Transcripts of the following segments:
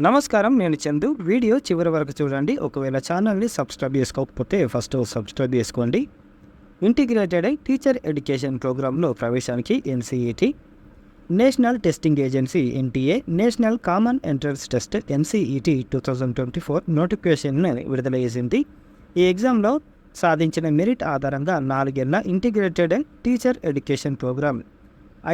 నమస్కారం, నేను చందు. వీడియో చివరి వరకు చూడండి. ఒకవేళ ఛానల్ని సబ్స్క్రైబ్ చేసుకోకపోతే ఫస్ట్ సబ్స్క్రైబ్ చేసుకోండి. ఇంటిగ్రేటెడ్ టీచర్ ఎడ్యుకేషన్ ప్రోగ్రాంలో ప్రవేశానికి NCET, national testing agency NTA, national common entrance test NCET 2024 నోటిఫికేషన్ను విడుదల చేసింది. ఈ ఎగ్జామ్లో సాధించిన మెరిట్ ఆధారంగా 4 ఏళ్ల ఇంటిగ్రేటెడ్ టీచర్ ఎడ్యుకేషన్ ప్రోగ్రాం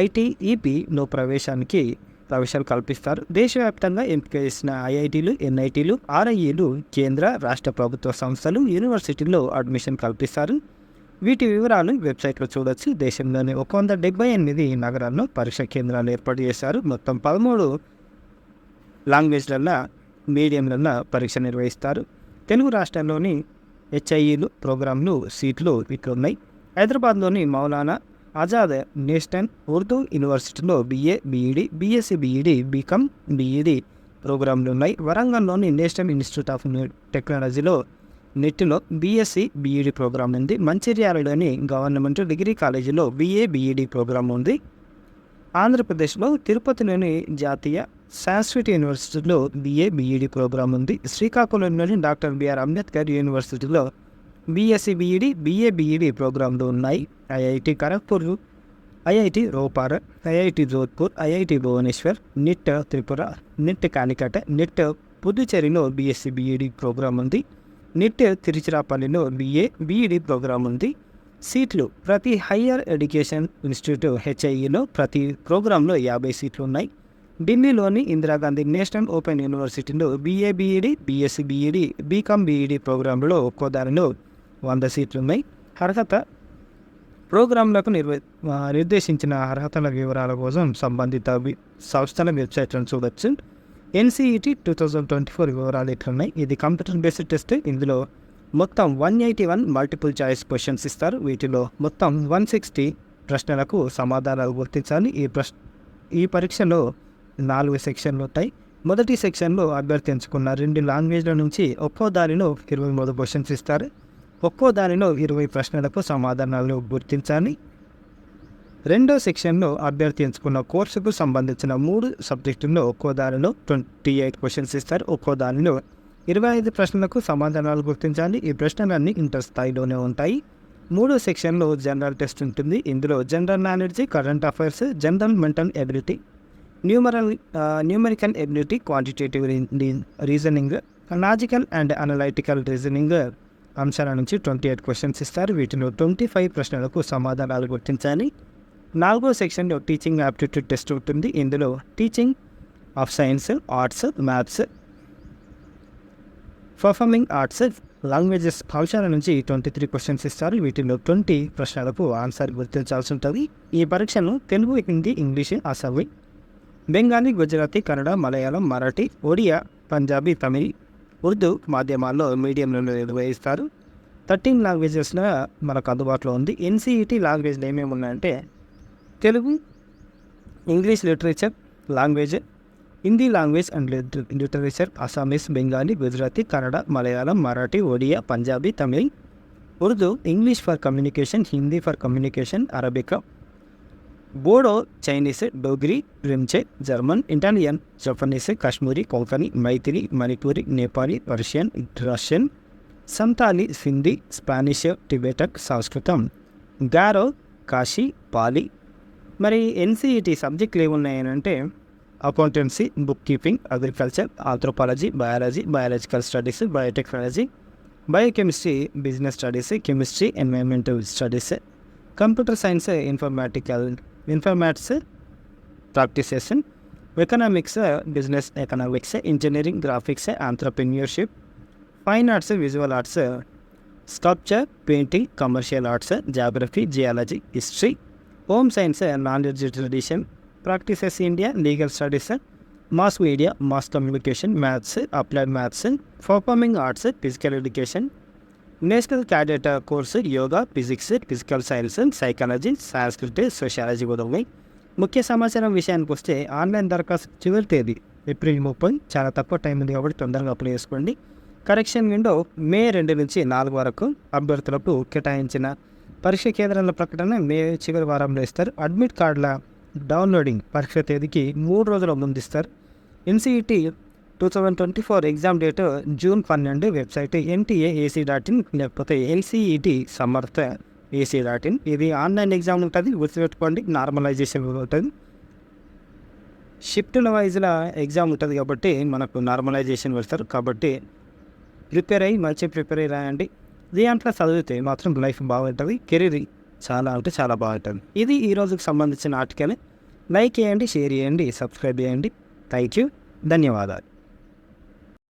ఐటీఈపీలో ప్రవేశాలు కల్పిస్తారు. దేశవ్యాప్తంగా ఎంపిక చేసిన ఐఐటీలు, ఎన్ఐటీలు, ఆర్ఐఈలు, కేంద్ర రాష్ట్ర ప్రభుత్వ సంస్థలు, యూనివర్సిటీల్లో అడ్మిషన్ కల్పిస్తారు. వీటి వివరాలు వెబ్సైట్లో చూడొచ్చు. దేశంలోని 178 నగరాల్లో పరీక్ష కేంద్రాలు ఏర్పాటు చేశారు. మొత్తం 13 లాంగ్వేజ్లలో మీడియంలలో పరీక్ష నిర్వహిస్తారు. తెలుగు రాష్ట్రాల్లోని హెచ్ఐఈలు ప్రోగ్రాంలు సీట్లు ఇట్లున్నాయి. హైదరాబాద్లోని మౌలానా ఆజాద్ నేషనల్ ఉర్దూ యూనివర్సిటీలో BA, BEd, BSc, BEd, BCom, BEd ప్రోగ్రాంలు ఉన్నాయి. వరంగల్లోని నేషనల్ ఇన్స్టిట్యూట్ ఆఫ్ టెక్నాలజీలో నెట్లో BSc, BEd ప్రోగ్రాం ఉంది. మంచిర్యాలలోని గవర్నమెంట్ డిగ్రీ కాలేజీలో BA, BEd ప్రోగ్రాం ఉంది. ఆంధ్రప్రదేశ్లో తిరుపతిలోని జాతీయ సంస్కృత యూనివర్సిటీలో BA, BEd ప్రోగ్రాం ఉంది. శ్రీకాకుళంలోని డాక్టర్ బిఆర్ అంబేద్కర్ యూనివర్సిటీలో BSc, BEd, BA, BEd ప్రోగ్రాంలు ఉన్నాయి. IIT Kharagpur, IIT Ropar, IIT Jodhpur, IIT Bhubaneswar, NIT Tripura, NIT Calicut, NIT పుదుచ్చేరిలో BSc, BEd ప్రోగ్రాం ఉంది. నిట్ తిరుచిరాపల్లిలో BA, BEd ప్రోగ్రాం ఉంది. సీట్లు ప్రతి హయ్యర్ ఎడ్యుకేషన్ ఇన్స్టిట్యూట్ హెచ్ఐఈలో ప్రతి ప్రోగ్రాంలో 50 సీట్లు ఉన్నాయి. ఢిల్లీలోని ఇందిరాగాంధీ నేషనల్ ఓపెన్ యూనివర్సిటీలో BA, BEd, BSc, BEd, BCom, BEd ప్రోగ్రాంలో ఒక్కో దానిలో 100 సీట్లు ఉన్నాయి. అర్హత ప్రోగ్రాంలకు నిర్దేశించిన అర్హతల వివరాల కోసం సంబంధిత సంస్థల వెబ్సైట్లను చూడవచ్చు. ఎన్సీఈటీ 2024 వివరాలు ఇట్లున్నాయి. ఇది కంప్యూటర్ బేస్డ్ టెస్ట్. ఇందులో మొత్తం 181 మల్టిపుల్ చాయిస్ క్వశ్చన్స్ ఇస్తారు. వీటిలో మొత్తం 160 ప్రశ్నలకు సమాధానాలు గుర్తించాలి. ఈ పరీక్షలో 4 సెక్షన్లు ఉంటాయి. మొదటి సెక్షన్లో అభ్యర్థి ఎంచుకున్న 2 లాంగ్వేజ్ల నుంచి ఒక్కో దానిలో 23 క్వశ్చన్స్ ఇస్తారు. ఒక్కో దానిలో 20 ప్రశ్నలకు సమాధానాలు గుర్తించాలి. రెండో సెక్షన్లో అభ్యర్థి ఎంచుకున్న కోర్సుకు సంబంధించిన 3 సబ్జెక్టుల్లో ఒక్కో దానిలో 28 క్వశ్చన్స్ ఇస్తారు. ఒక్కో దానిలో 25 ప్రశ్నలకు సమాధానాలు గుర్తించాలి. ఈ ప్రశ్నలన్నీ ఇంటర్ స్థాయిలోనే ఉంటాయి. మూడో సెక్షన్లో జనరల్ టెస్ట్ ఉంటుంది. ఇందులో general knowledge, current affairs, general mental ability, numerical ability, quantitative reasoning, logical and analytical reasoning అంశాల నుంచి 28 క్వశ్చన్స్ ఇస్తారు. వీటిలో 25 ప్రశ్నలకు సమాధానాలు గుర్తించాలి. నాలుగో సెక్షన్లో టీచింగ్ యాప్టిట్యూడ్ టెస్ట్ ఉంటుంది. ఇందులో teaching of science, arts, maths, performing arts, languages అంశాల నుంచి 23 క్వశ్చన్స్ ఇస్తారు. వీటిలో 20 ప్రశ్నలకు ఆన్సర్ గుర్తించాల్సి ఉంటుంది. ఈ పరీక్షను తెలుగు, హిందీ, ఇంగ్లీష్, అస్సామీ, బెంగాలీ, గుజరాతీ, కన్నడ, మలయాళం, మరాఠీ, ఒడియా, పంజాబీ, తమిళ్, ఉర్దూ మాధ్యమాల్లో మీడియంలో నిర్వహిస్తారు. 13 లాంగ్వేజెస్లో మనకు అందుబాటులో ఉంది. ఎన్సీఈటీ లాంగ్వేజ్లు ఏమేమి ఉన్నాయంటే Telugu, English literature language, Hindi language and literature, Assamese, Bengali, Gujarati, Kannada, Malayalam, Marathi, Odia, Punjabi, Tamil, Urdu, English for communication, Hindi for communication, Arabic, Bodo, Chinese, Dogri, French, German, Italian, Japanese, Kashmiri, Konkani, Maithili, Manipuri, Nepali, Russian, Santali, Sindhi, Spanish, Tibetan, సంస్కృతం, గారో, కాశీ, పాలి. మరి ఎన్సీఈటీ సబ్జెక్టులు ఏమున్నాయనంటే accountancy, book keeping, agriculture, anthropology, biology, biological studies, biotechnology, biochemistry, business studies, chemistry, environmental studies, computer science, informatics practices, economics, business economics, engineering, graphics, entrepreneurship, fine arts, visual arts, sculpture, painting, commercial arts, geography, geology, history, home science, knowledge tradition, practices India, legal studies, mass media, mass communication, maths, applied maths, performing arts, physical education, national cadet course, yoga, physics, physical science, psychology, Sanskrit, sociology కూడా ఉన్నాయి. ముఖ్య సమాచారం విషయానికి వస్తే online దరఖాస్తు చివరి తేదీ April 30. చాలా తక్కువ టైం ఉంది కాబట్టి తొందరగా అప్లై చేసుకోండి. కరెక్షన్ విండో మే 2 నుంచి 4 వరకు. అభ్యర్థులకు కేటాయించిన పరీక్ష కేంద్రాల ప్రకటన మే చివరి వారంలో ఇస్తారు. అడ్మిట్ కార్డుల డౌన్లోడింగ్ పరీక్ష తేదీకి 3 రోజుల ముందు ఇస్తారు. NCET 2024 exam date June 12, website NTA.ac.in లేకపోతే LCET సమర్థ AC.in. ఇది ఆన్లైన్ ఎగ్జామ్ ఉంటుంది, గుర్తుపెట్టుకోండి. నార్మలైజేషన్ ఉంటుంది, షిఫ్ట్ల వైజ్ల ఎగ్జామ్ ఉంటుంది కాబట్టి మనకు నార్మలైజేషన్ పెడతారు. కాబట్టి మంచిగా ప్రిపేర్ అయ్యి రాయండి. దీంట్లో చదివితే మాత్రం లైఫ్ బాగుంటుంది, కెరీర్ చాలా బాగుంటుంది. ఇది ఈ రోజుకి సంబంధించిన ఆర్టికల్. లైక్ చేయండి, షేర్ చేయండి, సబ్స్క్రైబ్ చేయండి. థ్యాంక్ యూ, ధన్యవాదాలు.